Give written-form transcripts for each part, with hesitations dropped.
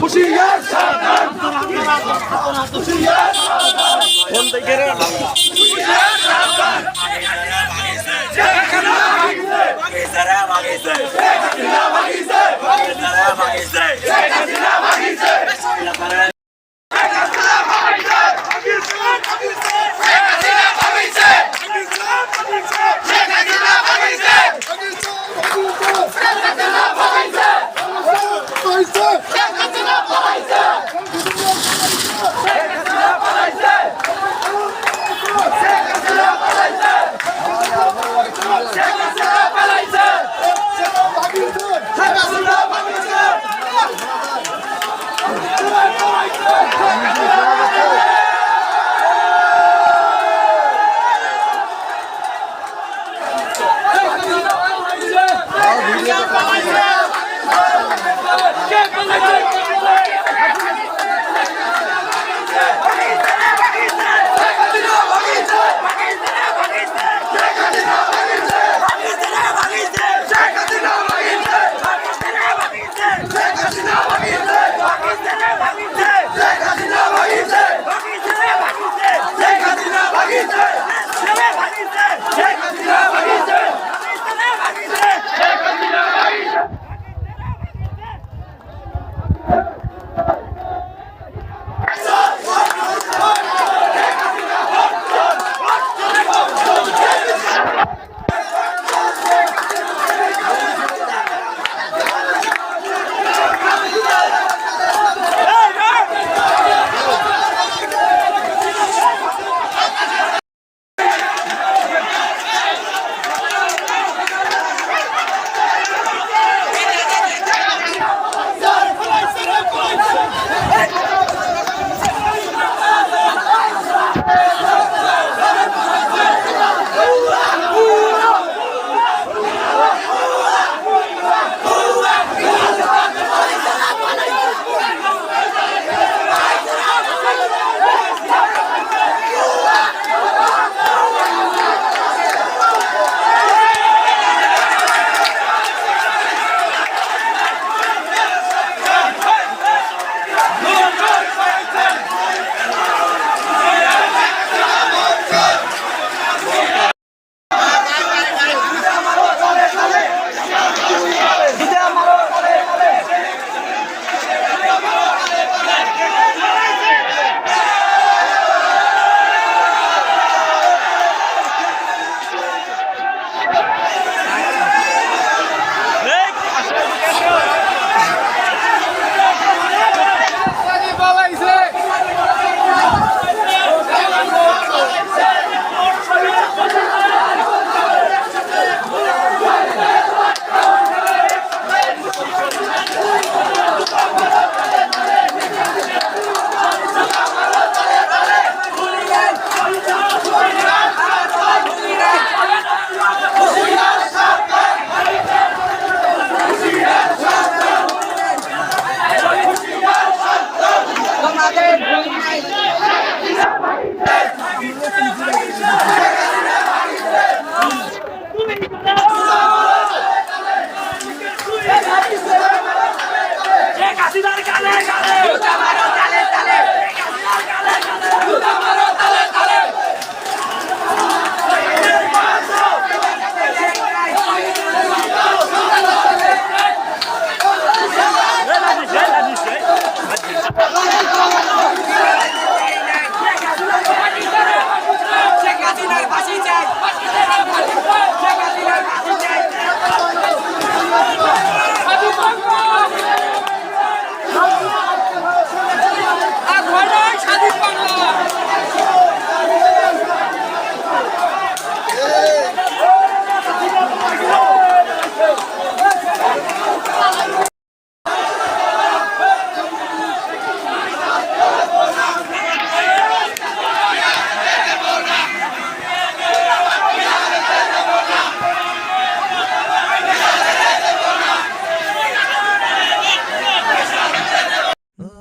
হুশিয়ার সাবধান হুশিয়ার সাবধান কোন দিকে রে হুশিয়ার সাবধান শেখ হাসিনা ভাগিছে রে ভাগিছে শেখ হাসিনা ভাগিছে ভাগিছে রে ভাগিছে শেখ হাসিনা ভাগিছে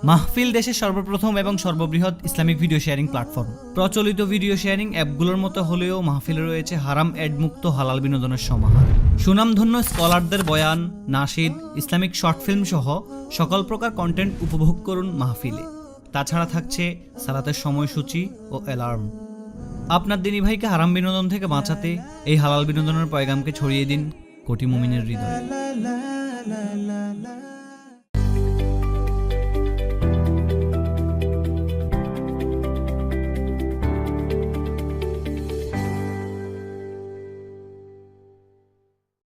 মাহফিল দেশের সর্বপ্রথম এবং সর্ববৃহৎ ইসলামিক ভিডিও শেয়ারিং প্ল্যাটফর্ম। প্রচলিত ভিডিও শেয়ারিং অ্যাপগুলোর মতো হলেও মাহফিলে রয়েছে হারাম অ্যাড মুক্ত হালাল বিনোদনের সমাহার। সুনামধন্য স্কলারদের বয়ান, নাশিদ, ইসলামিক শর্ট ফিল্ম সহ সকল প্রকার কন্টেন্ট উপভোগ করুন মাহফিলে। তাছাড়া থাকছে সালাতের সময়সূচি ও অ্যালার্ম। আপনার দিনী ভাইকে হারাম বিনোদন থেকে বাঁচাতে এই হালাল বিনোদনের পয়গামকে ছড়িয়ে দিন কোটি মুমিনের হৃদয়ে।